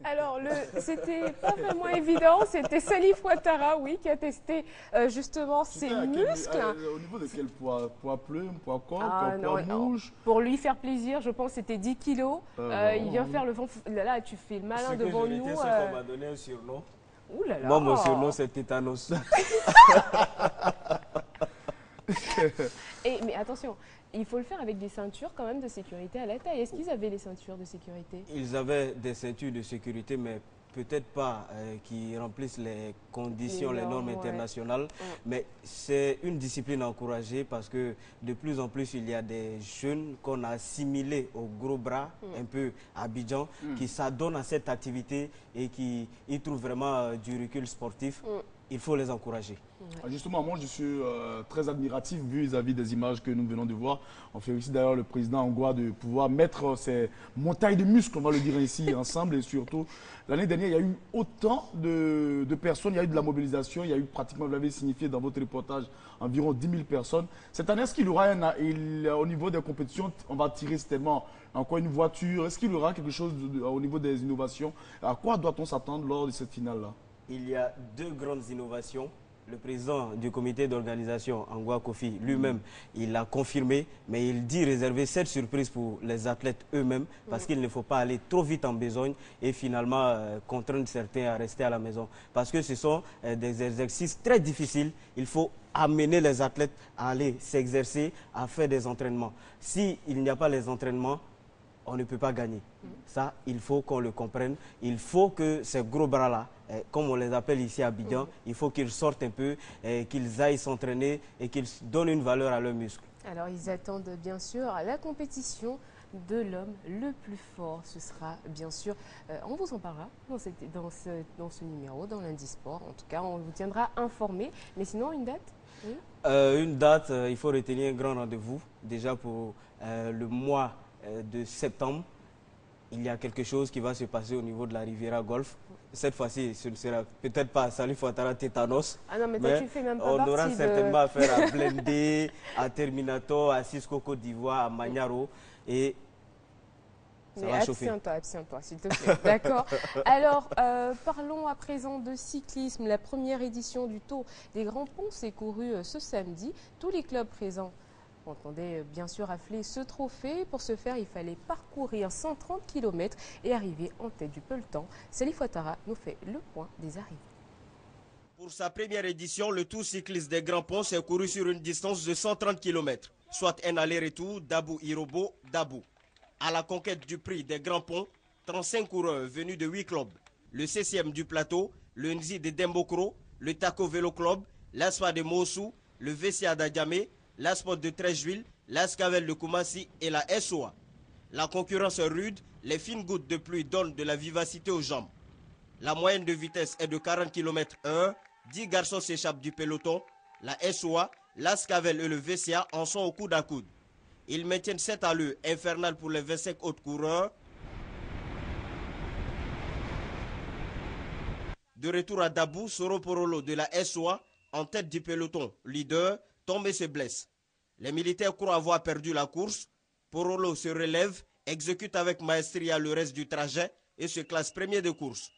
Alors, c'était pas vraiment évident. C'était Salif Ouattara, oui, qui a testé justement ses C'était muscles. au niveau de quel poids? Poids plume, poids coq, Ah poids non, non. mouche? Pour lui faire plaisir, je pense que c'était 10 kilos. Il vient Bon. faire le vent. Là, tu fais le Ce malin que je devant retiens, nous. c'est qu'on m'a donné un surnom. Ouh là Moi, mon surnom, là. c'est Tétanos. Mais attention, il faut le faire avec des ceintures quand même de sécurité à la taille. Est-ce qu'ils avaient les ceintures de sécurité? Ils avaient des ceintures de sécurité, mais peut-être pas qui remplissent les conditions, les normes ouais. internationales. Mais c'est une discipline à encourager parce que de plus en plus, il y a des jeunes qu'on a assimilés au gros bras, un peu à Abidjan, qui s'adonnent à cette activité et qui y trouvent vraiment du recul sportif. Il faut les encourager. Justement, moi je suis très admiratif vis-à-vis des images que nous venons de voir. On félicite d'ailleurs le président hongrois de pouvoir mettre ces montagnes de muscles, on va le dire ainsi, ensemble. Et surtout, l'année dernière, il y a eu autant de personnes, il y a eu de la mobilisation, il y a eu pratiquement, vous l'avez signifié dans votre reportage, environ 10 000 personnes. Cette année, est-ce qu'il y aura au niveau des compétitions, on va tirer certainement encore une voiture? Est-ce qu'il y aura quelque chose au niveau des innovations? À quoi doit-on s'attendre lors de cette finale-là? Il y a deux grandes innovations. Le président du comité d'organisation, Angwa Kofi, lui-même, il a confirmé, mais il dit réserver cette surprise pour les athlètes eux-mêmes, parce qu'il ne faut pas aller trop vite en besogne et finalement contraindre certains à rester à la maison. Parce que ce sont des exercices très difficiles. Il faut amener les athlètes à aller s'exercer, à faire des entraînements. S'il n'y a pas les entraînements, on ne peut pas gagner. Ça, il faut qu'on le comprenne. Il faut que ces gros bras-là, comme on les appelle ici à Abidjan, il faut qu'ils sortent un peu, qu'ils aillent s'entraîner et qu'ils donnent une valeur à leurs muscles. Alors, ils attendent bien sûr la compétition de l'homme le plus fort. Ce sera bien sûr, on vous en parlera dans ce numéro, dans lundi sport. En tout cas, on vous tiendra informé. Mais sinon, une date? Oui. Une date, il faut retenir un grand rendez-vous. Déjà pour le mois de septembre, il y a quelque chose qui va se passer au niveau de la Riviera Golf. Cette fois-ci, ce ne sera peut-être pas Salif Ouattara Tétanos. Ah non, mais toi, tu fais même pas on partie aura de... certainement affaire à Blendé, à Terminator, à Cisco Côte d'Ivoire, à Magnaro. Et ça va chauffer. Abstiens-toi, s'il te plaît. D'accord. Alors, parlons à présent de cyclisme. La première édition du Tour des Grands Ponts s'est courue ce samedi. Tous les clubs présents entendaient bien sûr affler ce trophée. Pour ce faire, il fallait parcourir 130 km et arriver en tête du peloton. Salif Ouattara nous fait le point des arrivées. Pour sa première édition, le Tour cycliste des Grands Ponts s'est couru sur une distance de 130 km, soit un aller-retour Dabou-Irobo-Dabou. À la conquête du prix des Grands Ponts, 35 coureurs venus de 8 clubs. Le CCM du plateau, le Nzi de Dembokro, le Taco Vélo Club, l'ASPA de Mossou, le VCA d'Adjamé, l'ASPOT de Trècheville, l'ASCAVEL de Koumassi et la SOA. La concurrence est rude, les fines gouttes de pluie donnent de la vivacité aux jambes. La moyenne de vitesse est de 40 km/h, 10 garçons s'échappent du peloton. La SOA, l'ASCAVEL et le VCA en sont au coude à coude. Ils maintiennent cette allure infernale pour les 25 autres coureurs. De retour à Dabou, Soro Porolo de la SOA, en tête du peloton, leader, tombe et se blesse. Les militaires croient avoir perdu la course. Porolo se relève, exécute avec maestria le reste du trajet et se classe premier de course.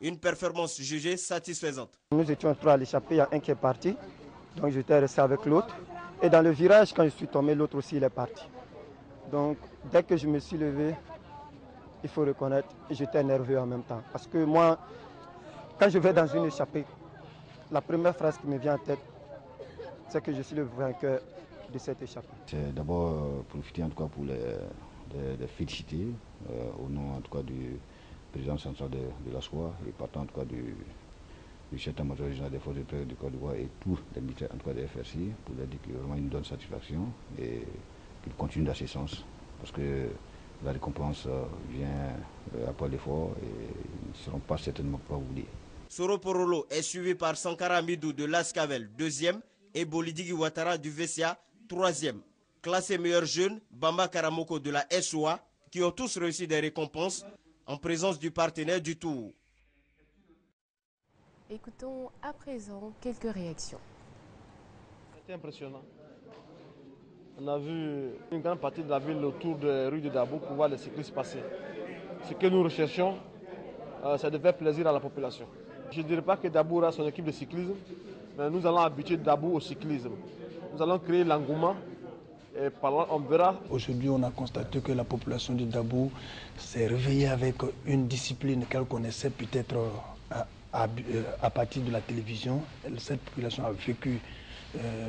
Une performance jugée satisfaisante. Nous étions trois à l'échappée, il y a un qui est parti, donc j'étais resté avec l'autre. Et dans le virage, quand je suis tombé, l'autre aussi il est parti. Donc dès que je me suis levé, il faut reconnaître, j'étais nerveux en même temps. Parce que moi, quand je vais dans une échappée, la première phrase qui me vient en tête, c'est que je suis le vainqueur de cette échappée. C'est d'abord profiter en tout cas pour les féliciter au nom en tout cas du président central de la SOA et partant en tout cas du chef d'état-major régional des forces de l'ordre du Côte d'Ivoire et tous les militaires en tout cas des FRC pour leur dire que vraiment ils nous donnent satisfaction et qu'ils continuent dans ce sens parce que la récompense vient après l'effort et ils ne seront pas certainement pas oubliés. Soro Porolo est suivi par Sankara Midou de l'Ascavel, deuxième, et Bolidigi Ouattara du VCA, troisième. Classé meilleur jeune, Bamba Karamoko de la SOA, qui ont tous reçu des récompenses en présence du partenaire du Tour. Écoutons à présent quelques réactions. C'était impressionnant. On a vu une grande partie de la ville autour des rues de Dabou pour voir les cyclistes passer. Ce que nous recherchons, ça devait faire plaisir à la population. Je ne dirais pas que Dabou aura son équipe de cyclisme, mais nous allons habituer Dabou au cyclisme. Nous allons créer l'engouement et par là, on verra. Aujourd'hui, on a constaté que la population de Dabou s'est réveillée avec une discipline qu'elle connaissait peut-être à partir de la télévision. Cette population a vécu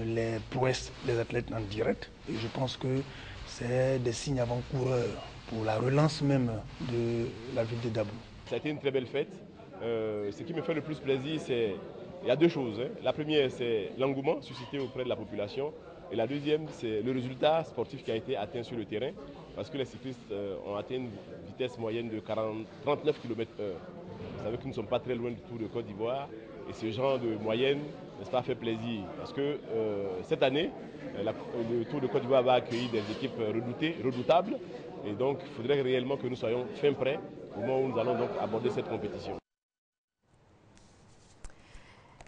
les prouesses des athlètes en direct et je pense que c'est des signes avant-coureurs pour la relance même de la ville de Dabou. Ça a été une très belle fête. Ce qui me fait le plus plaisir, il y a deux choses. La première, c'est l'engouement suscité auprès de la population. Et la deuxième, c'est le résultat sportif qui a été atteint sur le terrain. Parce que les cyclistes ont atteint une vitesse moyenne de 39 km/h. Vous savez que nous ne sommes pas très loin du Tour de Côte d'Ivoire. Et ce genre de moyenne, n'est-ce pas, fait plaisir. Parce que cette année, le Tour de Côte d'Ivoire va accueillir des équipes redoutables. Et donc, il faudrait réellement que nous soyons fin prêts au moment où nous allons donc aborder cette compétition.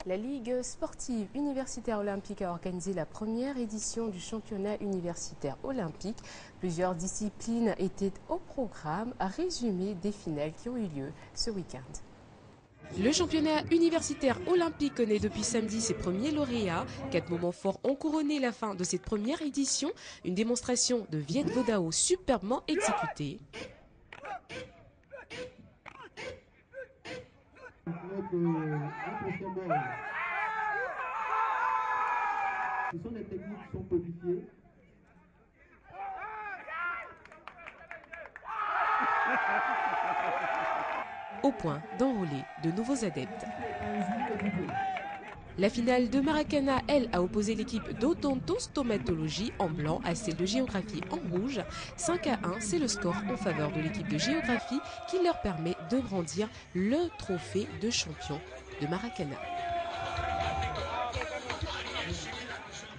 La Ligue sportive universitaire olympique a organisé la première édition du championnat universitaire olympique. Plusieurs disciplines étaient au programme, à résumer des finales qui ont eu lieu ce week-end. Le championnat universitaire olympique connaît depuis samedi ses premiers lauréats. 4 moments forts ont couronné la fin de cette première édition. Une démonstration de Viet Vo Dao superbement exécutée. Ce sont des techniques qui sont codifiées. Au point d'enrôler de nouveaux adeptes. La finale de Maracana, elle, a opposé l'équipe d'odontostomatologie en blanc à celle de géographie en rouge. 5-1, c'est le score en faveur de l'équipe de géographie qui leur permet de brandir le trophée de champion de Maracana.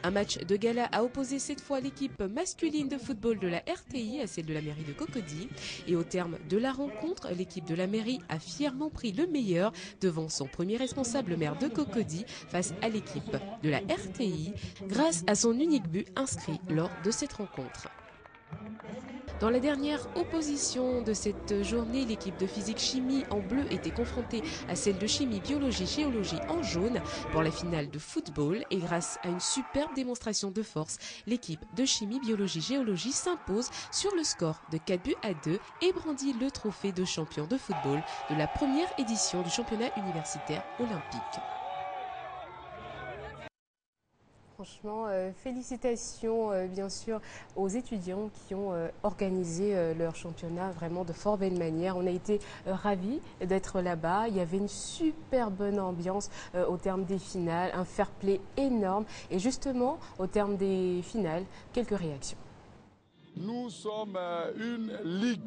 Un match de gala a opposé cette fois l'équipe masculine de football de la RTI à celle de la mairie de Cocody. Et au terme de la rencontre, l'équipe de la mairie a fièrement pris le meilleur devant son premier responsable maire de Cocody face à l'équipe de la RTI grâce à son unique but inscrit lors de cette rencontre. Dans la dernière opposition de cette journée, l'équipe de physique-chimie en bleu était confrontée à celle de chimie-biologie-géologie en jaune pour la finale de football. Et grâce à une superbe démonstration de force, l'équipe de chimie-biologie-géologie s'impose sur le score de 4-2 et brandit le trophée de champion de football de la première édition du championnat universitaire olympique. Franchement, félicitations bien sûr aux étudiants qui ont organisé leur championnat vraiment de fort belle manière. On a été ravis d'être là-bas. Il y avait une super bonne ambiance au terme des finales, un fair play énorme. Et justement, au terme des finales, quelques réactions. Nous sommes une ligue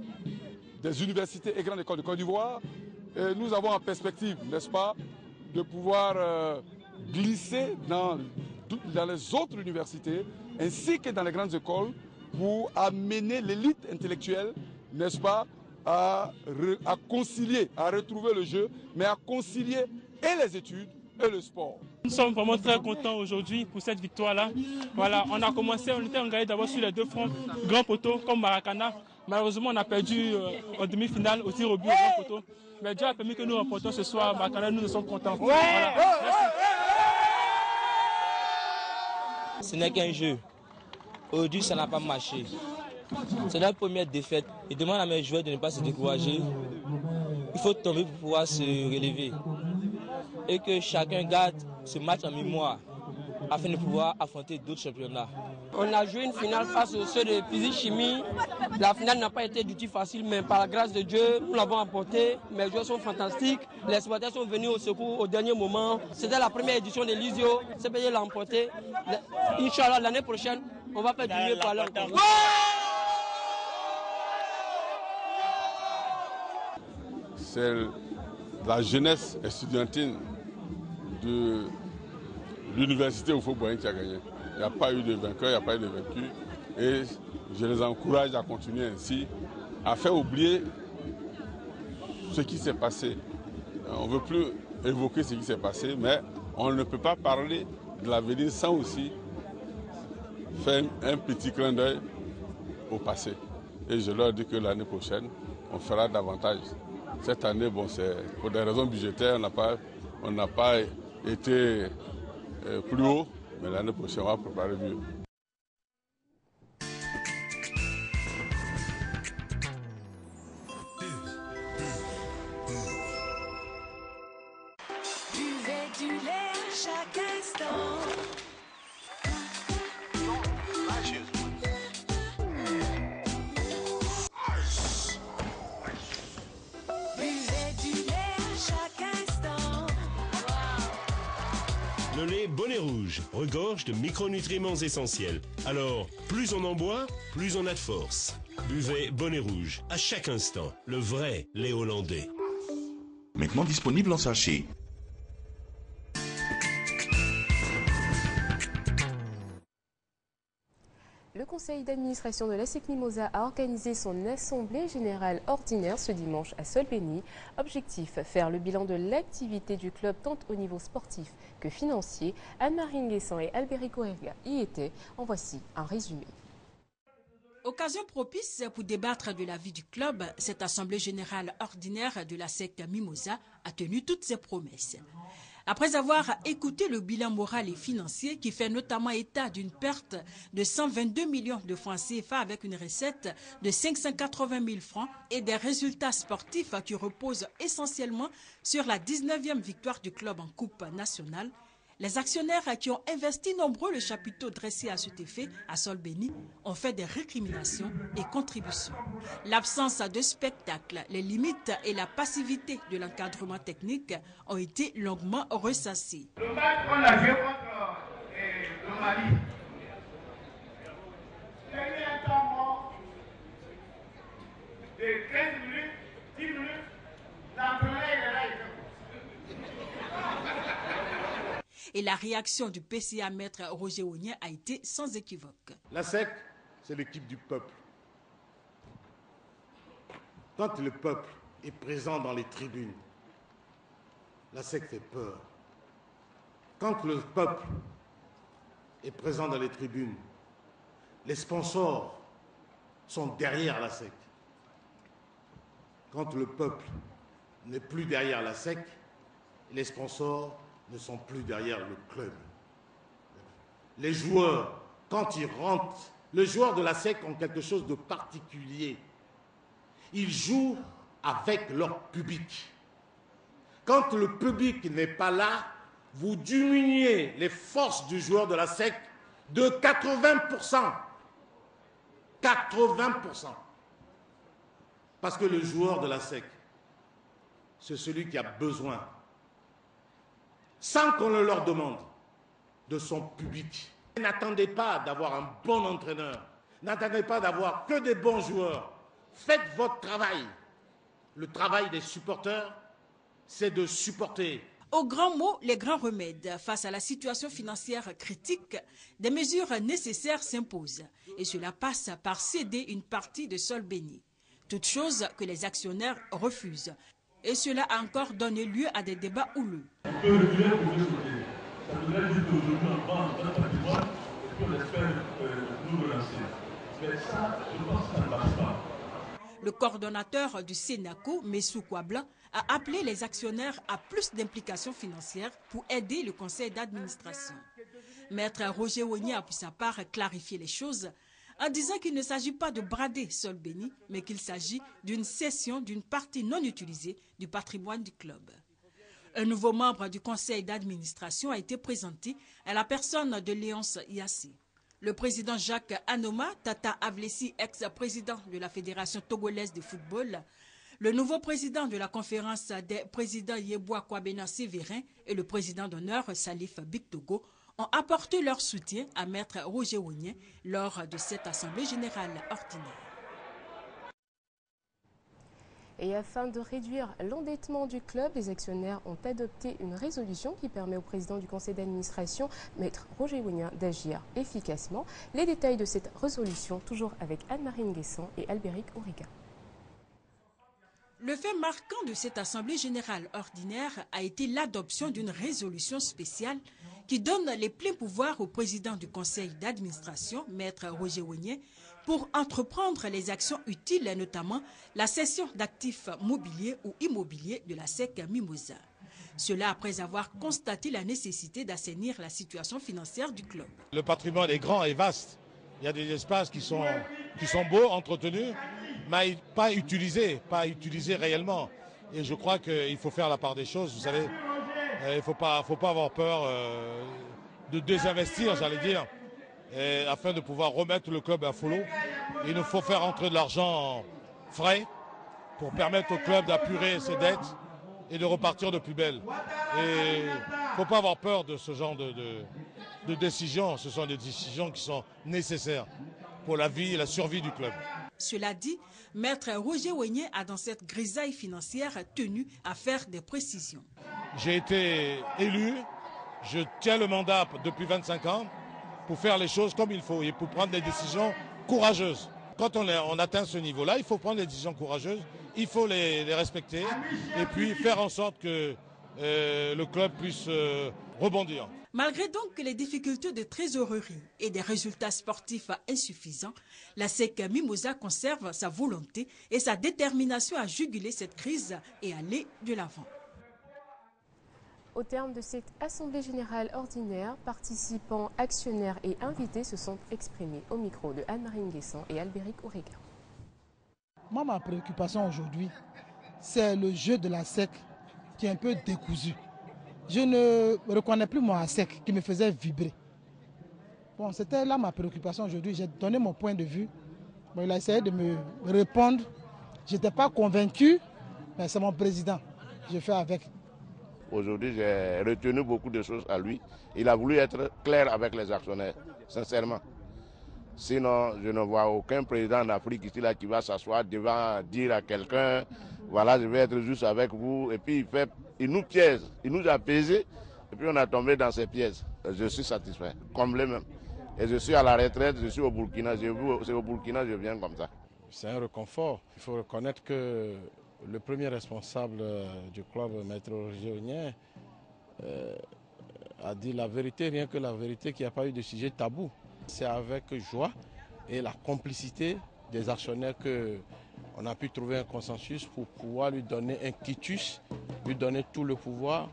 des universités et grandes écoles de Côte d'Ivoire. Nous avons en perspective, n'est-ce pas, de pouvoir glisser dans les autres universités ainsi que dans les grandes écoles pour amener l'élite intellectuelle, n'est-ce pas, à concilier, à retrouver le jeu, mais à concilier et les études et le sport. Nous sommes vraiment très contents aujourd'hui pour cette victoire-là. Voilà, on a commencé, on était engagé d'abord sur les deux fronts, grand poteau comme Maracana. Malheureusement, on a perdu en demi-finale au tir au but au grand poteau. Mais Dieu a permis que nous remportions ce soir Maracana, nous sommes contents. Voilà. Merci. Ce n'est qu'un jeu. Aujourd'hui, ça n'a pas marché. C'est notre première défaite. Je demande à mes joueurs de ne pas se décourager. Il faut tomber pour pouvoir se relever. Et que chacun garde ce match en mémoire afin de pouvoir affronter d'autres championnats. On a joué une finale face aux ceux de physique-chimie. La finale n'a pas été du tout facile, mais par la grâce de Dieu, nous l'avons emporté. Mes joueurs sont fantastiques. Les supporters sont venus au secours au dernier moment. C'était la première édition de l'ISIO. CPG l'a emporté. Inch'Allah, l'année prochaine, on va faire du mieux par là. C'est la jeunesse estudiantine de l'université Houphouët-Boigny qui a gagné. Il n'y a pas eu de vainqueur, il n'y a pas eu de vaincu. Et je les encourage à continuer ainsi, à faire oublier ce qui s'est passé. On ne veut plus évoquer ce qui s'est passé, mais on ne peut pas parler de l'avenir sans aussi faire un petit clin d'œil au passé. Et je leur dis que l'année prochaine, on fera davantage. Cette année, bon, pour des raisons budgétaires, on n'a pas été plus haut, mais l'année prochaine, on va préparer mieux. Buvez du lait à chaque instant. Le lait Bonnet Rouge regorge de micronutriments essentiels. Alors, plus on en boit, plus on a de force. Buvez Bonnet Rouge à chaque instant, le vrai lait hollandais. Maintenant disponible en sachet. Le conseil d'administration de l'ASEC Mimosa a organisé son assemblée générale ordinaire ce dimanche à Solbeni. Objectif, faire le bilan de l'activité du club tant au niveau sportif que financier. Anne-Marie Nguessan et Albéric Orega y étaient. En voici un résumé. Occasion propice pour débattre de la vie du club, cette assemblée générale ordinaire de l'ASEC Mimosa a tenu toutes ses promesses. Après avoir écouté le bilan moral et financier qui fait notamment état d'une perte de 122 millions de francs CFA avec une recette de 580 000 francs et des résultats sportifs qui reposent essentiellement sur la 19e victoire du club en Coupe nationale, les actionnaires qui ont investi nombreux le chapiteau dressé à cet effet à Solbeni ont fait des récriminations et contributions. L'absence de spectacle, les limites et la passivité de l'encadrement technique ont été longuement ressassées. Le match qu'on a joué contre le Mali, il y a eu un temps mort de 15 minutes, 10 minutes, l'entraîneur est là, Et la réaction du PCA maître Roger Ognien a été sans équivoque. L'ASEC, c'est l'équipe du peuple. Quand le peuple est présent dans les tribunes, l'ASEC fait peur. Quand le peuple est présent dans les tribunes, les sponsors sont derrière l'ASEC. Quand le peuple n'est plus derrière l'ASEC, les sponsors ne sont plus derrière le club. Les joueurs, quand ils rentrent, les joueurs de l'ASEC ont quelque chose de particulier. Ils jouent avec leur public. Quand le public n'est pas là, vous diminuez les forces du joueur de l'ASEC de 80%. 80%. Parce que le joueur de l'ASEC, c'est celui qui a besoin, sans qu'on le leur demande, de son public. N'attendez pas d'avoir un bon entraîneur. N'attendez pas d'avoir que des bons joueurs. Faites votre travail. Le travail des supporters, c'est de supporter. Aux grands mots, les grands remèdes. Face à la situation financière critique, des mesures nécessaires s'imposent. Et cela passe par céder une partie de Solbeni. Toute chose que les actionnaires refusent. Et cela a encore donné lieu à des débats houleux. On peut reculer, on peut sauter. Ça voudrait dire qu'aujourd'hui, on vend notre patrimoine et puis on espère nous relancer. Mais ça, je pense que ça ne marche pas. Le coordonnateur du Sénaco, Messou Kouabla, a appelé les actionnaires à plus d'implication financière pour aider le conseil d'administration. Maître Roger Ognien a pour sa part clarifié les choses en disant qu'il ne s'agit pas de brader Solbeni, mais qu'il s'agit d'une cession d'une partie non utilisée du patrimoine du club. Un nouveau membre du conseil d'administration a été présenté à la personne de Léonce Yassé. Le président Jacques Anoma, Tata Avlessi, ex-président de la Fédération togolaise de football, le nouveau président de la conférence des présidents Yeboah Kwabena Sévérin et le président d'honneur Salif Bictogo ont apporté leur soutien à Maître Roger Ognien lors de cette assemblée générale ordinaire. Et afin de réduire l'endettement du club, les actionnaires ont adopté une résolution qui permet au président du conseil d'administration, Maître Roger Ognien, d'agir efficacement. Les détails de cette résolution, toujours avec Anne-Marie Nguessan et Albéric Orega. Le fait marquant de cette assemblée générale ordinaire a été l'adoption d'une résolution spéciale qui donne les pleins pouvoirs au président du conseil d'administration, Maître Roger Ognien, pour entreprendre les actions utiles, notamment la cession d'actifs mobiliers ou immobiliers de la SEC Mimosa. Cela après avoir constaté la nécessité d'assainir la situation financière du club. Le patrimoine est grand et vaste. Il y a des espaces qui sont beaux, entretenus, mais pas utilisés réellement. Et je crois qu'il faut faire la part des choses. Vous savez, il ne faut pas avoir peur de désinvestir, j'allais dire, afin de pouvoir remettre le club à flot. Il nous faut faire entrer de l'argent frais pour permettre au club d'apurer ses dettes et de repartir de plus belle. Et il ne faut pas avoir peur de ce genre de décisions. Ce sont des décisions qui sont nécessaires pour la vie et la survie du club. Cela dit, Maître Roger Ouegné a dans cette grisaille financière tenu à faire des précisions. J'ai été élu, je tiens le mandat depuis 25 ans pour faire les choses comme il faut et pour prendre des décisions courageuses. Quand on atteint ce niveau-là, il faut prendre des décisions courageuses, il faut les respecter et puis faire en sorte que le club puisse rebondir. Malgré donc les difficultés de trésorerie et des résultats sportifs insuffisants, la SEC Mimosa conserve sa volonté et sa détermination à juguler cette crise et aller de l'avant. Au terme de cette assemblée générale ordinaire, participants, actionnaires et invités se sont exprimés au micro de Anne-Marie Nguessan et Albéric Ourega. Moi, ma préoccupation aujourd'hui, c'est le jeu de la SEC qui est un peu décousu. Je ne reconnais plus mon ASEC qui me faisait vibrer. Bon, c'était là ma préoccupation aujourd'hui. J'ai donné mon point de vue. Bon, il a essayé de me répondre. Je n'étais pas convaincu, mais c'est mon président. Je fais avec. Aujourd'hui, j'ai retenu beaucoup de choses à lui. Il a voulu être clair avec les actionnaires, sincèrement. Sinon, je ne vois aucun président en Afrique ici là, qui va s'asseoir devant dire à quelqu'un, voilà, je vais être juste avec vous. Et puis il nous piège, il nous a pesé, et puis on a tombé dans ses pièges. Je suis satisfait, comblé même. Et je suis à la retraite, je suis au Burkina, c'est au Burkina je viens comme ça. C'est un réconfort. Il faut reconnaître que le premier responsable du club, Maître Roger Ouegné, a dit la vérité, rien que la vérité, qu'il n'y a pas eu de sujet tabou. C'est avec joie et la complicité des actionnaires qu'on a pu trouver un consensus pour pouvoir lui donner un quitus, lui donner tout le pouvoir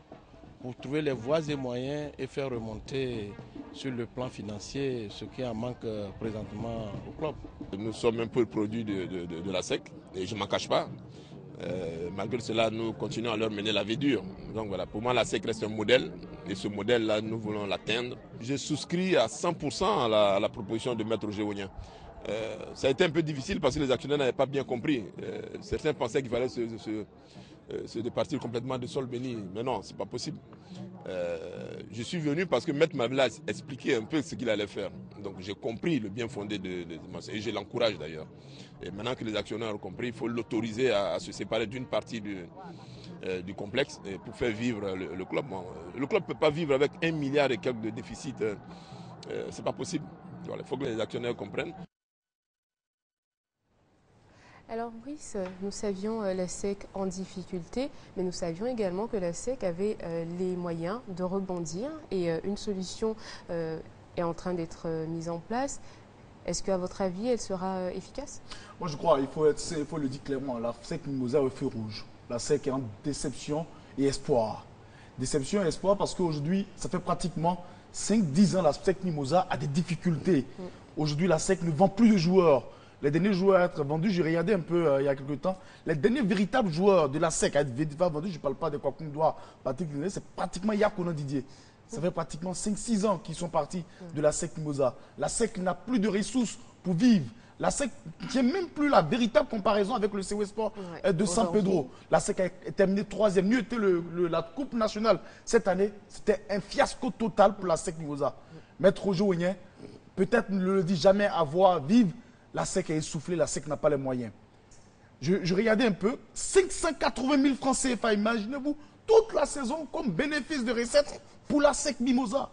pour trouver les voies et moyens et faire remonter sur le plan financier ce qui en manque présentement au club. Nous sommes un peu le produit de la SEC et je ne m'en cache pas. Malgré cela, nous continuons à leur mener la vie dure. Donc voilà, pour moi, la SEC reste un modèle et ce modèle-là, nous voulons l'atteindre. J'ai souscrit à 100% à la proposition de Maître Roger Ouegné. Ça a été un peu difficile parce que les actionnaires n'avaient pas bien compris. Certains pensaient qu'il fallait se départir complètement de sol béni. Mais non, ce n'est pas possible. Je suis venu parce que Maître m'avait expliqué un peu ce qu'il allait faire. Donc j'ai compris le bien fondé et je l'encourage d'ailleurs. Et maintenant que les actionnaires ont compris, il faut l'autoriser à se séparer d'une partie du complexe pour faire vivre le club. Le club ne peut pas vivre avec 1 milliard et quelques de déficit. Ce n'est pas possible. Voilà, il faut que les actionnaires comprennent. Alors Brice, nous savions la SEC en difficulté, mais nous savions également que la SEC avait les moyens de rebondir et une solution est en train d'être mise en place. Est-ce qu'à votre avis, elle sera efficace? Moi je crois, il faut le dire clairement, la SEC Mimosa est au feu rouge. La SEC est en déception et espoir. Déception et espoir parce qu'aujourd'hui, ça fait pratiquement 5-10 ans la SEC Mimosa a des difficultés. Aujourd'hui, la SEC ne vend plus de joueurs. Les derniers joueurs à être vendus, j'ai regardé un peu il y a quelques temps, les derniers véritables joueurs de la SEC à être vendus, je ne parle pas de Kwakundoa, Patrick Lindley, c'est pratiquement Yakonan Didier. Ça fait pratiquement 5-6 ans qu'ils sont partis de la SEC Mimosa. La SEC n'a plus de ressources pour vivre. La SEC ne tient même plus la véritable comparaison avec le CW Sport de San Pedro. La SEC a terminé 3e. Mieux était la Coupe nationale cette année. C'était un fiasco total pour la SEC Mimosa. Maître Roger Ouegné, peut-être ne le dit jamais à voir vivre. La SEC a essoufflé, la SEC n'a pas les moyens. Je regardais un peu, 580 000 francs CFA, imaginez-vous, toute la saison comme bénéfice de recettes pour la SEC Mimosa.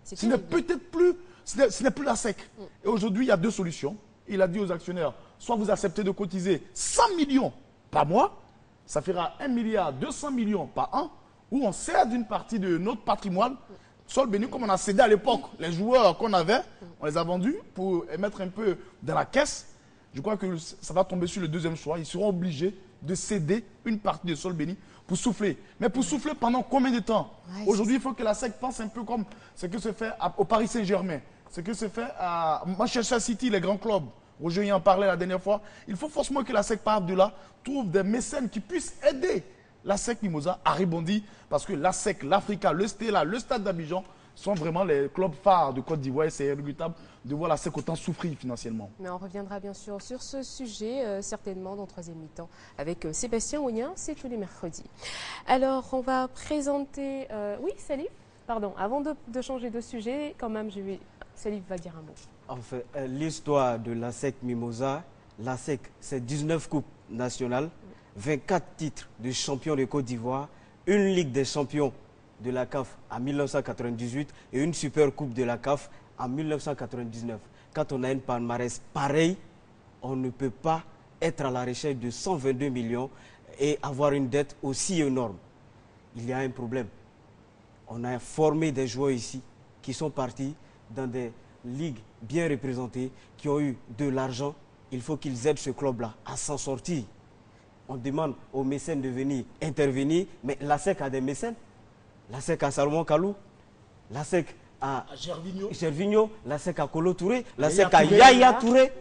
Ce n'est peut-être plus, ce n'est plus la SEC. Et aujourd'hui, il y a 2 solutions. Il a dit aux actionnaires, soit vous acceptez de cotiser 100 millions par mois, ça fera 1,2 milliard par an, où on sert d'une partie de notre patrimoine, Sol Béni, comme on a cédé à l'époque, les joueurs qu'on avait, on les a vendus pour les mettre un peu dans la caisse. Je crois que ça va tomber sur le deuxième choix. Ils seront obligés de céder une partie de Sol Béni pour souffler. Mais pour souffler pendant combien de temps? Aujourd'hui, il faut que la SEC pense un peu comme ce que se fait au Paris Saint-Germain, ce que se fait à Manchester City, les grands clubs. Roger y en parlait la dernière fois. Il faut forcément que la SEC parte de là, trouve des mécènes qui puissent aider la SEC Mimosa a rebondi parce que la SEC, l'Africa, le Stella, le Stade d'Abidjan sont vraiment les clubs phares de Côte d'Ivoire. C'est regrettable de voir la SEC autant souffrir financièrement. Mais on reviendra bien sûr sur ce sujet, certainement dans le troisième mi-temps, avec Sébastien Ognien, c'est tous les mercredis. Alors, on va présenter... Oui, Salif, pardon, avant de changer de sujet, quand même, Salif va dire un mot. En fait, l'histoire de la SEC Mimosa, la SEC, c'est 19 coupes nationales, 24 titres de champion de Côte d'Ivoire, une Ligue des champions de la CAF en 1998 et une Super Coupe de la CAF en 1999. Quand on a une palmarès pareille, on ne peut pas être à la recherche de 122 millions et avoir une dette aussi énorme. Il y a un problème. On a formé des joueurs ici qui sont partis dans des ligues bien représentées, qui ont eu de l'argent. Il faut qu'ils aident ce club-là à s'en sortir. On demande aux mécènes de venir intervenir, mais la SEC a des mécènes. La SEC a Salomon Kalou, la SEC a Gervinho, la SEC a Kolo Touré, la SEC a Yaya Touré.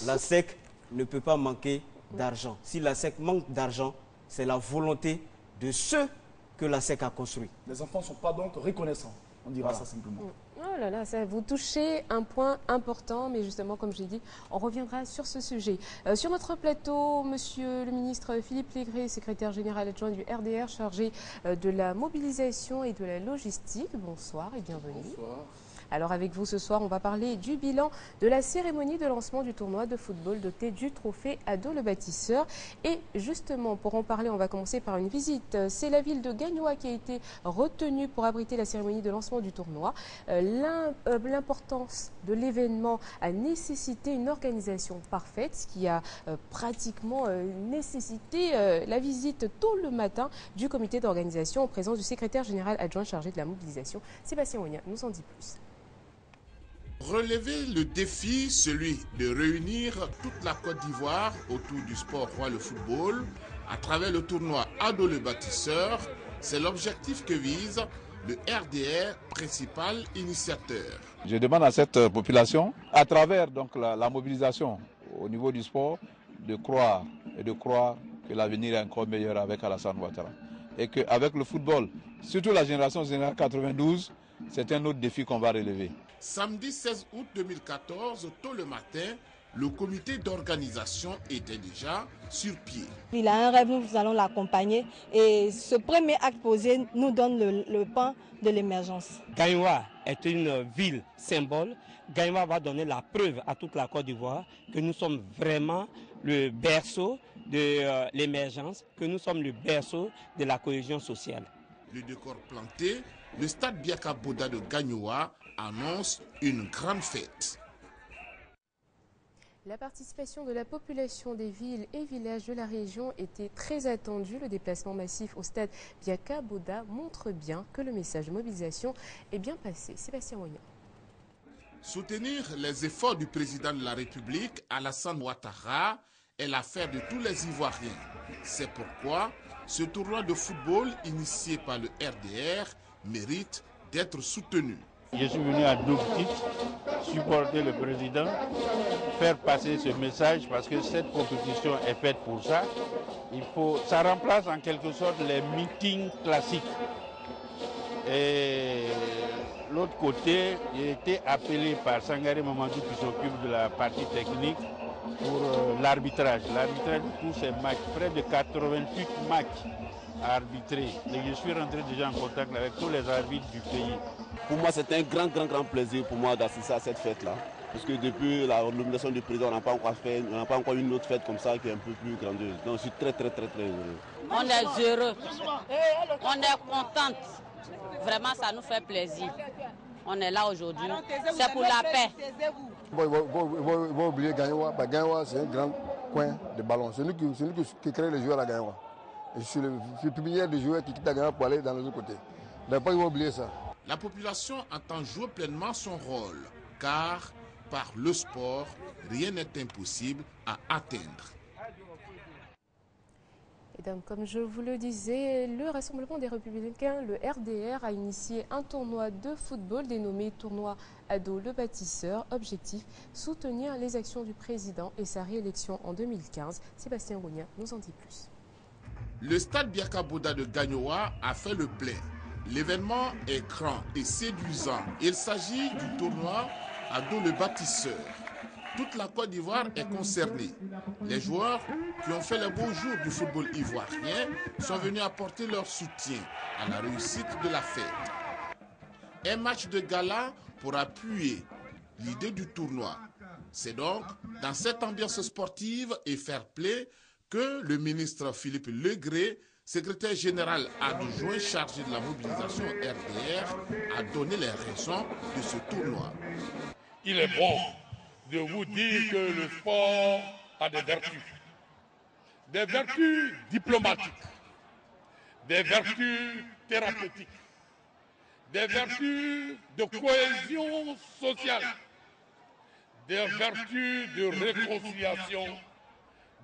La SEC ne peut pas manquer d'argent. Si la SEC manque d'argent, c'est la volonté de ceux que la SEC a construit. Les enfants ne sont pas donc reconnaissants, on dira ça simplement. Oh là là, ça vous touchez un point important, mais justement, comme j'ai dit, on reviendra sur ce sujet. Sur notre plateau, monsieur le ministre Philippe Légré, secrétaire général adjoint du RDR, chargé de la mobilisation et de la logistique. Bonsoir et bienvenue. Bonsoir. Alors avec vous ce soir, on va parler du bilan de la cérémonie de lancement du tournoi de football doté du trophée Ado le Bâtisseur. Et justement, pour en parler, on va commencer par une visite. C'est la ville de Gagnoa qui a été retenue pour abriter la cérémonie de lancement du tournoi. L'importance de l'événement a nécessité une organisation parfaite, ce qui a pratiquement nécessité la visite tôt le matin du comité d'organisation en présence du secrétaire général adjoint chargé de la mobilisation. Sébastien Ognien nous en dit plus. Relever le défi, celui de réunir toute la Côte d'Ivoire autour du sport roi le football, à travers le tournoi Ado le Bâtisseur, c'est l'objectif que vise le RDR, principal initiateur. Je demande à cette population, à travers donc la mobilisation au niveau du sport, de croire que l'avenir est encore meilleur avec Alassane Ouattara. Et qu'avec le football, surtout la génération 92, c'est un autre défi qu'on va relever. Samedi 16 août 2014, tôt le matin, le comité d'organisation était déjà sur pied. Il a un rêve, nous allons l'accompagner et ce premier acte posé nous donne le pan de l'émergence. Gagnoa est une ville symbole. Gagnoa va donner la preuve à toute la Côte d'Ivoire que nous sommes vraiment le berceau de l'émergence, que nous sommes le berceau de la cohésion sociale. Le décor planté, le stade Biaka Boda de Gagnoa annonce une grande fête. La participation de la population des villes et villages de la région était très attendue. Le déplacement massif au stade Biaka Boda montre bien que le message de mobilisation est bien passé. Sébastien Ognien. Soutenir les efforts du président de la République, Alassane Ouattara, est l'affaire de tous les Ivoiriens. C'est pourquoi ce tournoi de football initié par le RDR mérite d'être soutenu. Je suis venu à double titre, supporter le président, faire passer ce message parce que cette compétition est faite pour ça. Ça remplace en quelque sorte les meetings classiques. Et l'autre côté, j'ai été appelé par Sangaré Mamadou qui s'occupe de la partie technique pour l'arbitrage. L'arbitrage de tous ces matchs, près de 88 matchs à arbitrer. Et je suis rentré déjà en contact avec tous les arbitres du pays. Pour moi, c'est un grand plaisir pour moi d'assister à cette fête-là. Parce que depuis la nomination du président, on n'a pas encore une autre fête comme ça qui est un peu plus grandeuse. Donc je suis très heureux. On est heureux, on est contente. Vraiment, ça nous fait plaisir. On est là aujourd'hui. C'est pour la paix. Il va oublier Gagnoa. Gagnoa, c'est un grand coin de ballon. C'est nous qui crée les joueurs à Gagnoa. Et je suis le premier des joueurs qui quitte Gagnoa pour aller dans l'autre côté. Il ne faut pas oublier ça. La population entend jouer pleinement son rôle, car par le sport, rien n'est impossible à atteindre. Et donc, comme je vous le disais, le Rassemblement des Républicains, le RDR, a initié un tournoi de football dénommé Tournoi Ado le Bâtisseur. Objectif, soutenir les actions du président et sa réélection en 2015. Sébastien Gounia nous en dit plus. Le stade Biaka Bouda de Gagnoa a fait le plein. L'événement est grand et séduisant. Il s'agit du tournoi Ado le Bâtisseur. Toute la Côte d'Ivoire est concernée. Les joueurs qui ont fait les beaux jours du football ivoirien sont venus apporter leur soutien à la réussite de la fête. Un match de gala pour appuyer l'idée du tournoi. C'est donc dans cette ambiance sportive et fair play que le ministre Philippe Legré, secrétaire général adjoint chargé de la mobilisation RDR, a donné les raisons de ce tournoi. Il est bon de vous dire que le sport a des vertus diplomatiques, des vertus thérapeutiques, des vertus de cohésion sociale, des vertus de réconciliation,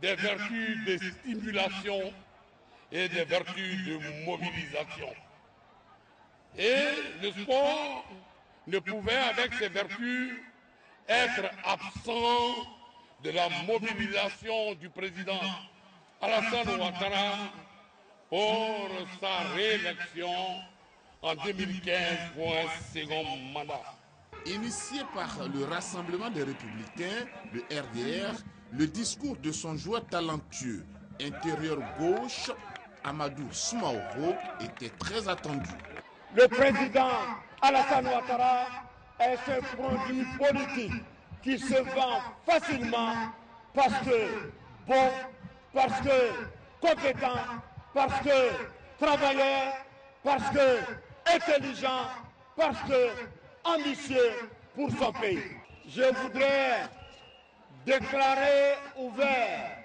des vertus de stimulation et des vertus de mobilisation. Et le sport ne pouvait, avec ses vertus, être absent de la mobilisation du président Alassane Ouattara pour sa réélection en 2015 pour un second mandat. Initié par le Rassemblement des Républicains, le RDR, le discours de son joueur talentueux, intérieur gauche, Amadou Soumaoro, était très attendu. Le président Alassane Ouattara est ce produit politique qui se vend facilement parce que bon, parce que compétent, parce que travailleur, parce que intelligent, parce que ambitieux pour son pays. Je voudrais déclarer ouvert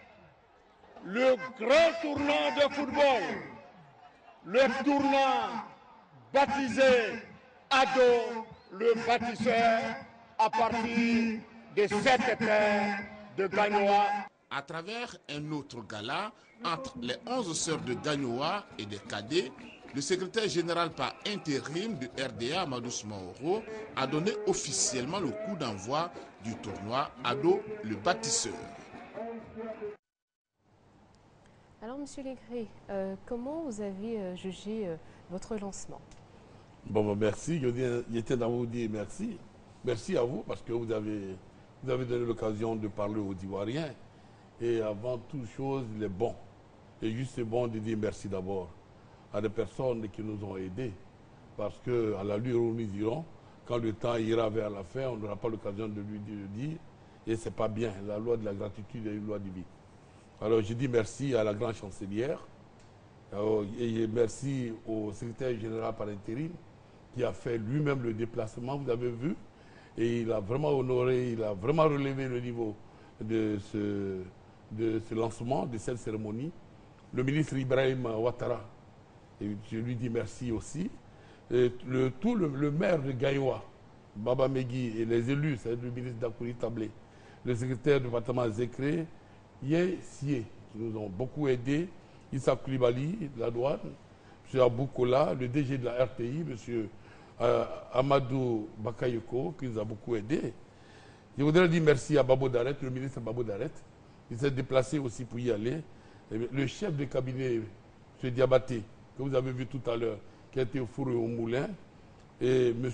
le grand tournoi de football, le tournoi baptisé Ado le Bâtisseur à partir de cette terre de Gagnoa. À travers un autre gala, entre les 11 sœurs de Gagnoa et des cadets, le secrétaire général par intérim du RDA, Amadou Soumaoro, a donné officiellement le coup d'envoi du tournoi Ado le Bâtisseur. Alors, Monsieur Legré, comment vous avez jugé votre lancement? Bon, merci. Je tiens à vous dire merci. Merci à vous parce que vous avez donné l'occasion de parler aux Ivoiriens. Et avant toute chose, il est bon. Et juste bon de dire merci d'abord à des personnes qui nous ont aidés. Parce qu'à la lueur où nous irons, quand le temps ira vers la fin, on n'aura pas l'occasion de lui dire. Et ce n'est pas bien. La loi de la gratitude est une loi divine. Alors je dis merci à la grande chancelière. Et merci au secrétaire général par intérim qui a fait lui-même le déplacement, vous avez vu. Et il a vraiment honoré, il a vraiment relevé le niveau de ce lancement, de cette cérémonie. Le ministre Ibrahim Ouattara, et je lui dis merci aussi. Et le maire de Gaïwa, Baba Megui, et les élus, c'est le ministre Dakouri Tablé, le secrétaire du département Zékré, Yé Sié, qui nous ont beaucoup aidés, Issa Koulibaly, de la douane, M. Abou Kola, le DG de la RTI, M. Amadou Bakayoko, qui nous a beaucoup aidés. Je voudrais dire merci à Babo Daret, le ministre Babo Daret, qui s'est déplacé aussi pour y aller. Et le chef de cabinet, M. Diabaté, que vous avez vu tout à l'heure, qui a été au four et au moulin, et M.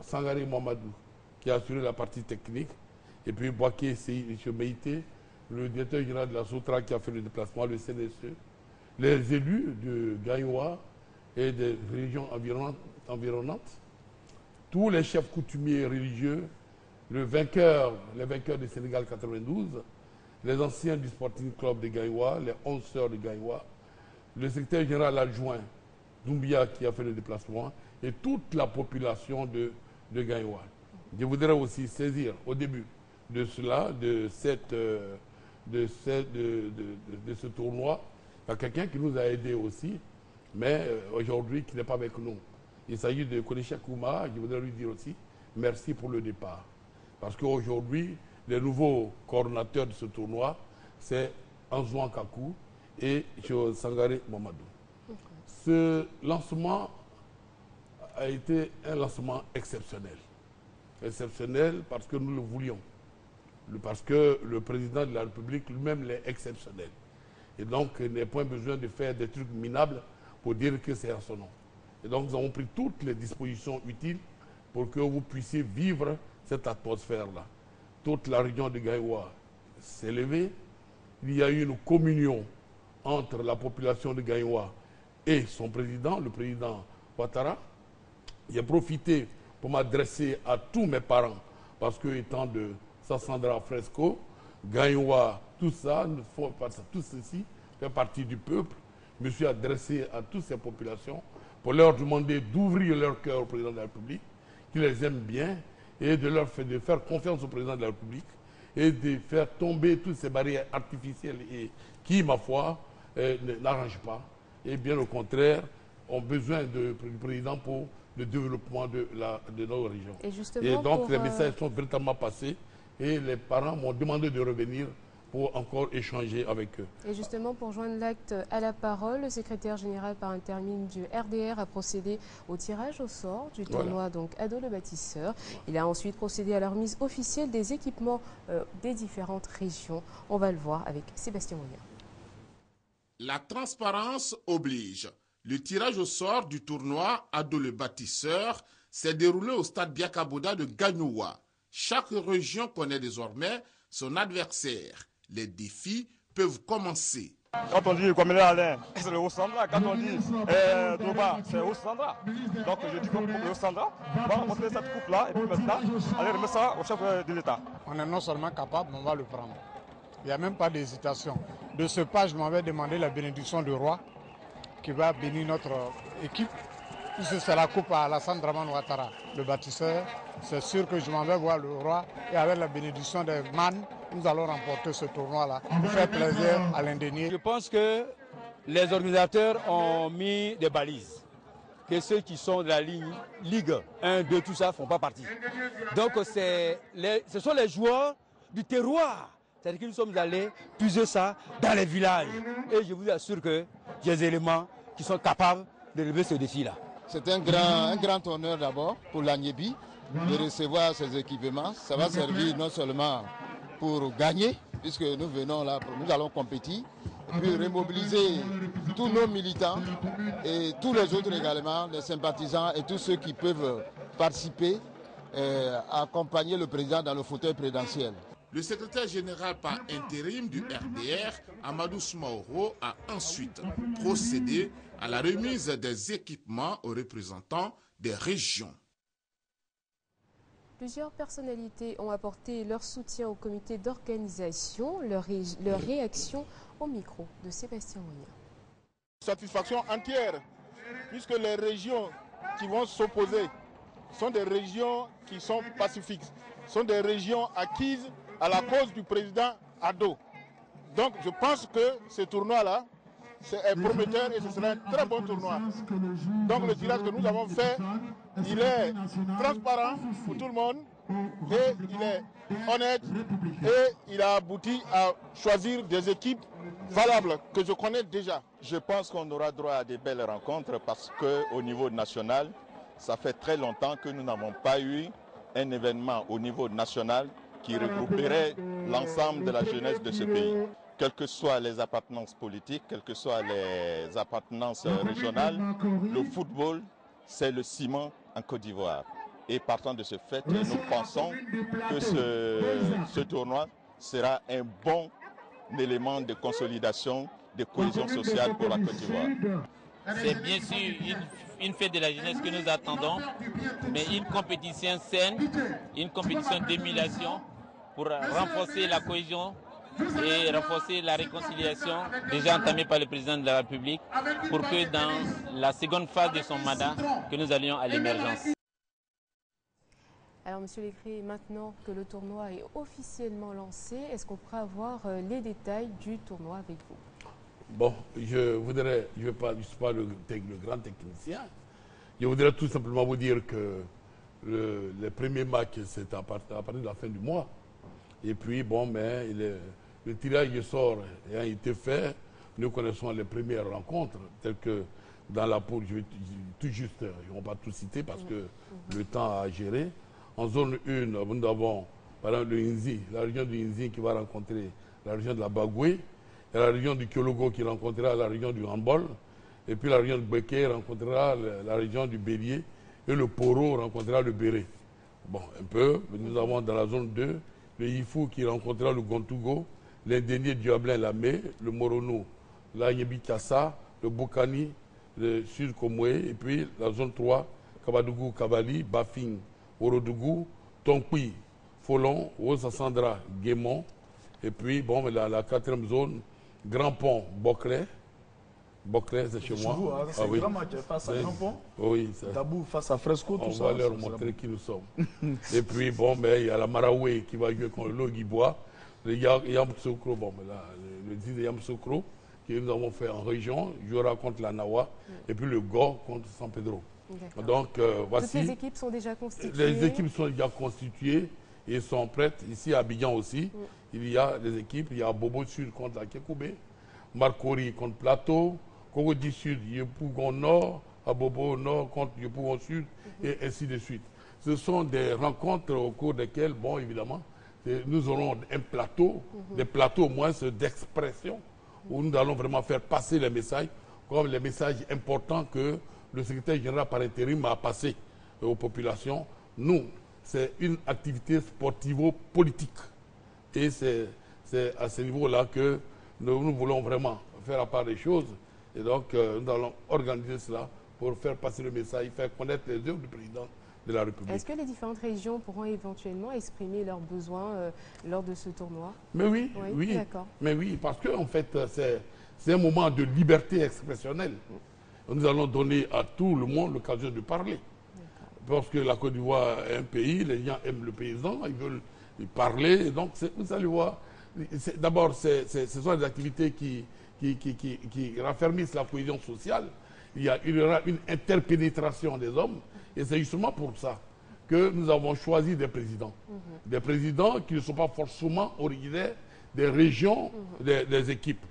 Sangaré Mohamedou, qui a assuré la partie technique, et puis Boaké M. Meïté, le directeur général de la Sotra qui a fait le déplacement, le CNSE, les élus de Gaïwa et des régions environnantes, tous les chefs coutumiers religieux, les vainqueurs du Sénégal 92, les anciens du Sporting Club de Gaïwa, les 11 sœurs de Gaïwa, le secrétaire général adjoint Doumbia qui a fait le déplacement et toute la population de Gaïwa. Je voudrais aussi saisir au début de cela, de ce tournoi, il y a quelqu'un qui nous a aidés aussi, mais aujourd'hui qui n'est pas avec nous. Il s'agit de Konecha Kouma. Je voudrais lui dire aussi merci pour le départ. Parce qu'aujourd'hui, les nouveaux coordonnateurs de ce tournoi, c'est Anzouan Kakou et Sangare Mamadou. Ce lancement a été un lancement exceptionnel. Exceptionnel parce que nous le voulions. Parce que le président de la République lui-même l'est exceptionnel. Et donc, il n'est point besoin de faire des trucs minables pour dire que c'est à son nom. Et donc, nous avons pris toutes les dispositions utiles pour que vous puissiez vivre cette atmosphère-là. Toute la région de Gaïwa s'est levée. Il y a eu une communion entre la population de Gaïwa et son président, le président Ouattara. J'ai profité pour m'adresser à tous mes parents, parce que étant de Sassandra Fresco, Gaïwa, tout ça, tout ceci fait partie du peuple. Je me suis adressé à toutes ces populations pour leur demander d'ouvrir leur cœur au président de la République, qu'il les aime bien, et de leur faire confiance au président de la République, et de faire tomber toutes ces barrières artificielles et qui, ma foi, n'arrangent pas. Et bien au contraire, ont besoin du président pour le développement de nos régions. Et donc les messages sont véritablement passés et les parents m'ont demandé de revenir pour encore échanger avec eux. Et justement, pour joindre l'acte à la parole, le secrétaire général par intérim du RDR a procédé au tirage au sort du tournoi donc Ado le bâtisseur. Il a ensuite procédé à la remise officielle des équipements des différentes régions. On va le voir avec Sébastien Mounier. La transparence oblige. Le tirage au sort du tournoi Ado le bâtisseur s'est déroulé au stade Biakaboda de Gagnoua. Chaque région connaît désormais son adversaire. Les défis peuvent commencer. Quand on dit comme Alain, c'est le Haut-Sandra. Quand on dit Droba, c'est Haut-Sandra. Donc je dis comme le Haut-Sandra, on va remporter cette coupe-là et puis maintenant, aller remettre ça au chef de l'État. On est non seulement capable, mais on va le prendre. Il n'y a même pas d'hésitation. De ce pas, je m'avais demandé la bénédiction du roi qui va bénir notre équipe. Puisque c'est la coupe à Alassane Dramane Ouattara, le bâtisseur. C'est sûr que je m'en vais voir le roi et avec la bénédiction des man, nous allons remporter ce tournoi-là pour faire plaisir à l'indénié. Je pense que les organisateurs ont mis des balises. Que ceux qui sont de la ligne Ligue 1, 2, tout ça ne font pas partie. Donc ce sont les joueurs du terroir. C'est-à-dire que nous sommes allés puiser ça dans les villages. Et je vous assure que j'ai des éléments qui sont capables de relever ce défi-là. C'est un grand honneur d'abord pour l'Agnébi de recevoir ces équipements. Ça va servir non seulement pour gagner, puisque nous venons là, nous allons compétir, puis remobiliser tous nos militants et tous les autres également, les sympathisants et tous ceux qui peuvent participer à accompagner le président dans le fauteuil présidentiel. Le secrétaire général par intérim du RDR, Amadou Soumaoro, a ensuite procédé à la remise des équipements aux représentants des régions. Plusieurs personnalités ont apporté leur soutien au comité d'organisation, leur réaction au micro de Sébastien Mounier. Satisfaction entière, puisque les régions qui vont s'opposer sont des régions qui sont pacifiques, sont des régions acquises à la cause du président Ado. Donc je pense que ce tournoi-là, c'est prometteur et ce sera un très bon tournoi. Donc le tirage que nous avons fait, il est transparent pour tout le monde et il est honnête et il a abouti à choisir des équipes valables que je connais déjà. Je pense qu'on aura droit à des belles rencontres parce qu'au niveau national, ça fait très longtemps que nous n'avons pas eu un événement au niveau national qui regrouperait l'ensemble de la jeunesse de ce pays. Quelles que soient les appartenances politiques, quelles que soient les appartenances régionales, le football, c'est le ciment en Côte d'Ivoire. Et partant de ce fait, nous pensons que ce tournoi sera un bon élément de consolidation, de cohésion sociale pour la Côte d'Ivoire. C'est bien sûr une fête de la jeunesse que nous attendons, mais une compétition saine, une compétition d'émulation pour renforcer la cohésion et renforcer la réconciliation déjà entamée par le président de la République pour que dans la seconde phase de son mandat, que nous allions à l'émergence. Alors, Monsieur Lécré, maintenant que le tournoi est officiellement lancé, est-ce qu'on pourra avoir les détails du tournoi avec vous? Bon, je ne suis pas le grand technicien. Je voudrais tout simplement vous dire que les premiers matchs, c'est à partir de la fin du mois. Et puis, bon, mais le tirage de sort ayant été fait, nous connaissons les premières rencontres, telles que dans la poule, je vais tout juste, ils ne vont pas tout citer parce que le temps a géré. En zone 1, nous avons, par exemple, le Inzi, la région du Inzi qui va rencontrer la région de la Bagoué, et la région du Kyologo qui rencontrera la région du Handball, et puis la région de Beke rencontrera la région du Bélier, et le Poro rencontrera le Béré. Bon, un peu. Nous avons dans la zone 2 le Ifou qui rencontrera le Gontougo, l'Indénié Diablin Lamé, le Morono, la Nyebitassa, le Bokani, le Sud Komoué, et puis la zone 3, Kabadougou, Kabali, Bafing, Orodougou, Tonkui, Folon, Osasandra, Guémon, et puis bon, la quatrième zone, Grand Pont, Boclé. Boclé, c'est chez moi. Vous, hein, c'est un grand match face à Grand Pont. Oui. Dabou face à Fresco, tout ça. On va leur montrer qui nous sommes. Et puis, bon, mais il y a la Maraoué qui va jouer contre le Logibois. Le Yamsoukro, bon, le 10 de Yamsoukro, que nous avons fait en région, jouera contre la Nawa. Et puis le Go contre San Pedro. Donc, voici. Toutes les équipes sont déjà constituées. Les équipes sont déjà constituées et sont prêtes. Ici à Abidjan aussi, il y a des équipes. Il y a Bobo Sud contre la Kekoubé, Marcori contre Plateau, Congo du Sud, Yepougon Nord, Abobo Nord contre Yepougon Sud, et ainsi de suite. Ce sont des rencontres au cours desquelles, bon, évidemment, nous aurons un plateau, des plateaux au moins d'expression, où nous allons vraiment faire passer les messages, comme les messages importants que le secrétaire général par intérim a passé aux populations. Nous, c'est une activité sportivo-politique. Et c'est à ce niveau-là que nous voulons vraiment faire à part des choses. Et donc, nous allons organiser cela pour faire passer le message, faire connaître les œuvres du président de la République. Est-ce que les différentes régions pourront éventuellement exprimer leurs besoins lors de ce tournoi? Mais oui, oui. D'accord. Mais oui, parce que en fait, c'est un moment de liberté expressionnelle. Nous allons donner à tout le monde l'occasion de parler. Parce que la Côte d'Ivoire est un pays, les gens aiment le paysan, ils veulent parler. Donc, vous allez voir, d'abord, ce sont des activités qui raffermissent la cohésion sociale. Il y aura une interpénétration des hommes. Et c'est justement pour ça que nous avons choisi des présidents. Des présidents qui ne sont pas forcément originaires des régions, des équipes.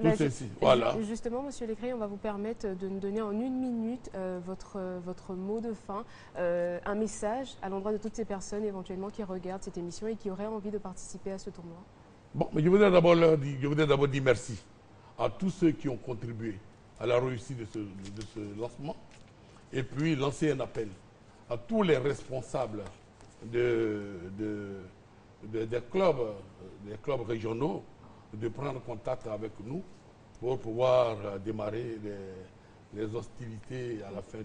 Tout ceci. Voilà. Justement, Monsieur Lécré, on va vous permettre de nous donner en 1 minute votre mot de fin, un message à l'endroit de toutes ces personnes éventuellement qui regardent cette émission et qui auraient envie de participer à ce tournoi. Bon, mais je voudrais d'abord dire merci à tous ceux qui ont contribué à la réussite de ce lancement. Et puis lancer un appel à tous les responsables des clubs régionaux de prendre contact avec nous pour pouvoir démarrer les hostilités à la fin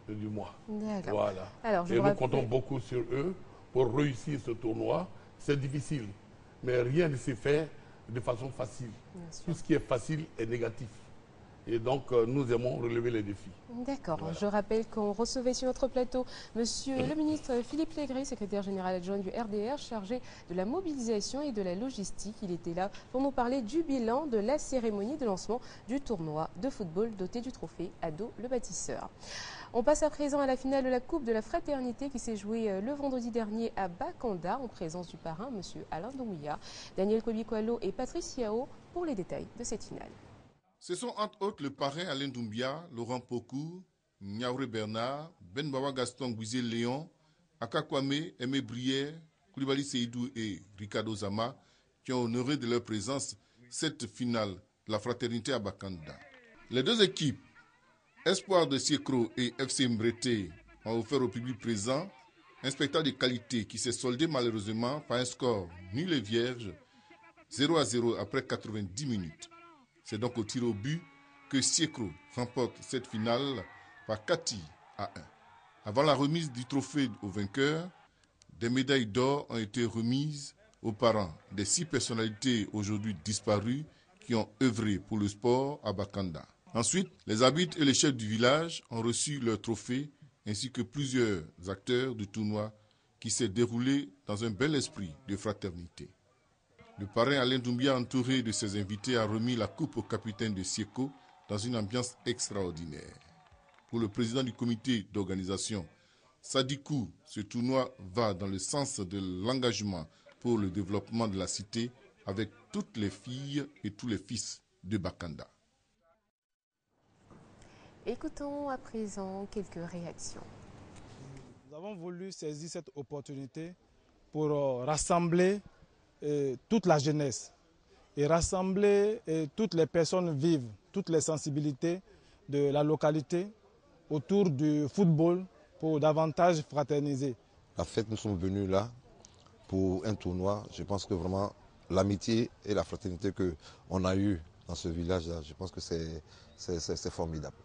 du mois. Voilà. Alors, et nous comptons beaucoup sur eux pour réussir ce tournoi. C'est difficile, mais rien ne s'est fait de façon facile. Tout ce qui est facile est négatif. Et donc, nous aimons relever les défis. D'accord. Voilà. Je rappelle qu'on recevait sur notre plateau Monsieur le ministre Philippe Légré, secrétaire général adjoint du RDR, chargé de la mobilisation et de la logistique. Il était là pour nous parler du bilan de la cérémonie de lancement du tournoi de football doté du trophée Ado le bâtisseur. On passe à présent à la finale de la Coupe de la Fraternité qui s'est jouée le vendredi dernier à Bakanda en présence du parrain, Monsieur Alain Doumbouya, Daniel Kobikwalo et Patrice Yao pour les détails de cette finale. Ce sont entre autres le parrain Alain Doumbia, Laurent Pokou, Niaouré Bernard, Ben Bawa Gaston Guizé Léon, Akakwame, Aimé Brière, Koulibaly Seydou et Ricardo Zama qui ont honoré de leur présence cette finale de la Fraternité à Bakanda. Les deux équipes, Espoir de Siekro et FC Mbreté, ont offert au public présent un spectacle de qualité qui s'est soldé malheureusement par un score nul et vierge, 0-0 après 90 minutes. C'est donc au tir au but que Siekro remporte cette finale par 4 à 1. Avant la remise du trophée aux vainqueurs, des médailles d'or ont été remises aux parents des 6 personnalités aujourd'hui disparues qui ont œuvré pour le sport à Bakanda. Ensuite, les arbitres et les chefs du village ont reçu leurs trophées ainsi que plusieurs acteurs du tournoi qui s'est déroulé dans un bel esprit de fraternité. Le parrain Alain Doumbia, entouré de ses invités, a remis la coupe au capitaine de Sieko dans une ambiance extraordinaire. pour le président du comité d'organisation, Sadikou, ce tournoi va dans le sens de l'engagement pour le développement de la cité avec toutes les filles et tous les fils de Bakanda. Écoutons à présent quelques réactions. Nous avons voulu saisir cette opportunité pour rassembler toute la jeunesse et rassembler toutes les personnes vives, toutes les sensibilités de la localité autour du football pour davantage fraterniser. En fait, nous sommes venus là pour un tournoi. Je pense que vraiment l'amitié et la fraternité qu'on a eue dans ce village-là, je pense que c'est formidable.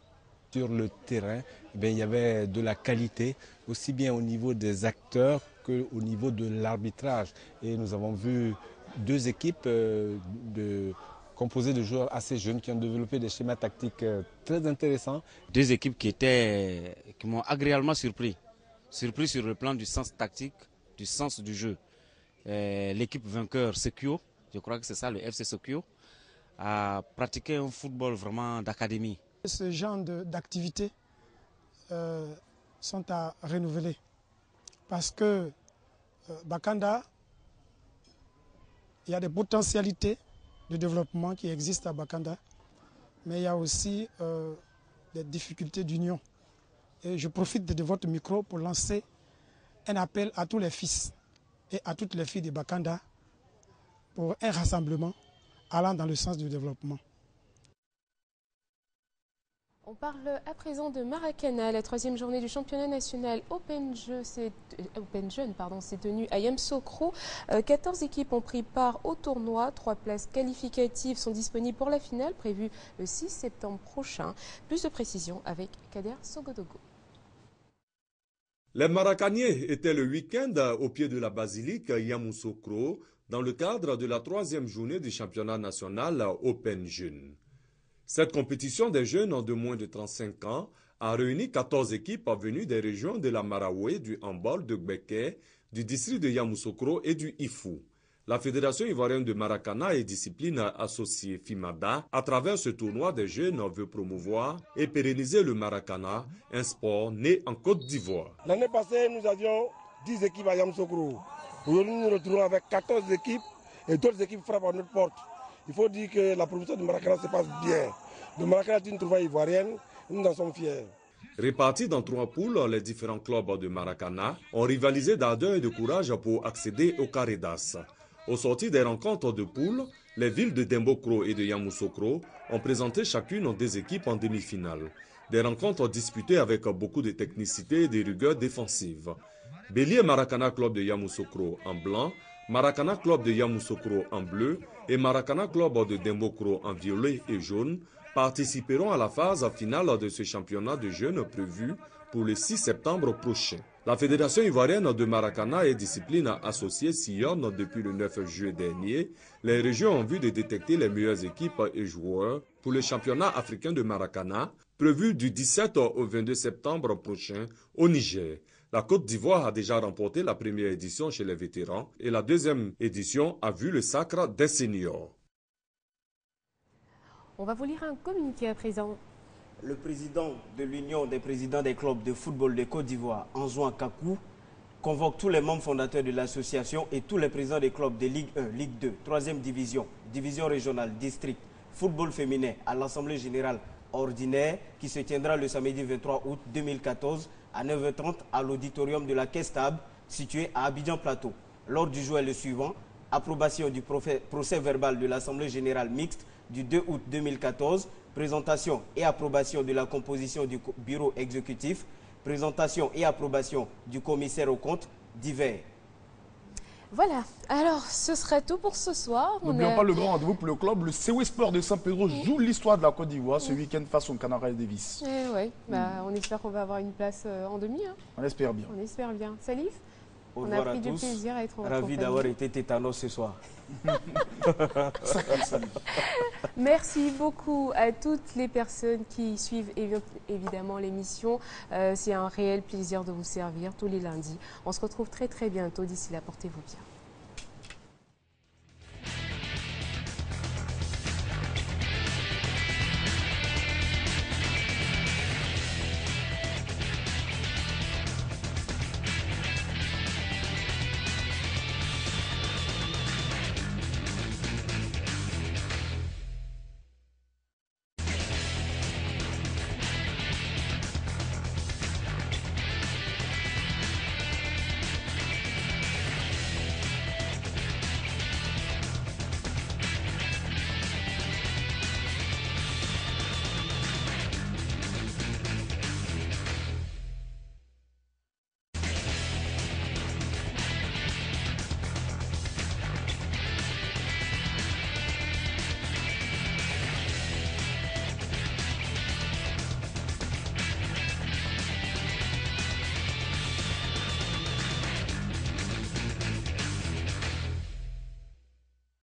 Sur le terrain, il y avait de la qualité, aussi bien au niveau des acteurs qu'au niveau de l'arbitrage. Et nous avons vu deux équipes composées de joueurs assez jeunes qui ont développé des schémas tactiques très intéressants. Deux équipes qui m'ont agréablement surpris. Surpris sur le plan du sens tactique, du sens du jeu. L'équipe vainqueur, Sekio, je crois que c'est ça, le FC Sekio, a pratiqué un football vraiment d'académie. Ce genre d'activités sont à renouveler parce que Bakanda, il y a des potentialités de développement qui existent à Bakanda, mais il y a aussi des difficultés d'union. Et je profite de votre micro pour lancer un appel à tous les fils et à toutes les filles de Bakanda pour un rassemblement allant dans le sens du développement. On parle à présent de Maracana. La troisième journée du championnat national Open Jeune s'est tenue à Yamoussoukro. 14 équipes ont pris part au tournoi. 3 places qualificatives sont disponibles pour la finale prévue le 6 septembre prochain. Plus de précisions avec Kader Sogodogo. Les Maracaniers étaient le week-end au pied de la basilique Yamoussoukro dans le cadre de la troisième journée du championnat national Open Jeune. Cette compétition des jeunes de moins de 35 ans a réuni 14 équipes venues des régions de la Maraoué, du Hambol, de Gbeke, du district de Yamoussoukro et du Ifou. La Fédération ivoirienne de Maracana et discipline associée FIMADA, à travers ce tournoi des jeunes, veut promouvoir et pérenniser le Maracana, un sport né en Côte d'Ivoire. L'année passée, nous avions 10 équipes à Yamoussoukro. Aujourd'hui, nous nous retrouvons avec 14 équipes et d'autres équipes frappent à notre porte. Il faut dire que la promotion du Maracana se passe bien. Le Maracana est une trouvaille ivoirienne, nous en sommes fiers. Répartis dans 3 poules, les différents clubs de Maracana ont rivalisé d'ardeur et de courage pour accéder au Caridas. Au sortir des rencontres de poules, les villes de Dembokro et de Yamoussoukro ont présenté chacune des équipes en demi-finale. Des rencontres disputées avec beaucoup de technicité et de rigueur défensive. Bélier Maracana Club de Yamoussoukro en blanc, Maracana Club de Yamoussoukro en bleu et Maracana Club de Dembokro en violet et jaune participeront à la phase finale de ce championnat de jeunes prévu pour le 6 septembre prochain. La Fédération ivoirienne de Maracana et discipline associée sillonne depuis le 9 juillet dernier les régions en vue de détecter les meilleures équipes et joueurs pour le championnat africain de Maracana prévu du 17 au 22 septembre prochain au Niger. La Côte d'Ivoire a déjà remporté la première édition chez les vétérans et la deuxième édition a vu le sacre des seniors. On va vous lire un communiqué à présent. Le président de l'Union des présidents des clubs de football de Côte d'Ivoire, Anzouan Kakou, convoque tous les membres fondateurs de l'association et tous les présidents des clubs de Ligue 1, Ligue 2, 3e division, division régionale, district, football féminin à l'Assemblée générale ordinaire qui se tiendra le samedi 23 août 2014 à 9h30 à l'auditorium de la Caisse Tab situé à Abidjan Plateau. L'ordre du jour est le suivant. Approbation du procès verbal de l'Assemblée générale mixte du 2 août 2014. Présentation et approbation de la composition du bureau exécutif. Présentation et approbation du commissaire aux comptes divers. Voilà, alors ce sera tout pour ce soir. N'oublions pas le grand rendez-vous pour le club. Le CW Sport de Saint-Pedro joue l'histoire de la Côte d'Ivoire ce week-end face au Canara Davis. Ouais, on espère qu'on va avoir une place en demi. Hein. On espère bien. On espère bien. Salif, on a pris du plaisir à être en votre ravi d'avoir été tétanos ce soir. Merci beaucoup à toutes les personnes qui suivent évidemment l'émission. C'est un réel plaisir de vous servir tous les lundis. On se retrouve très bientôt. D'ici là, portez-vous bien.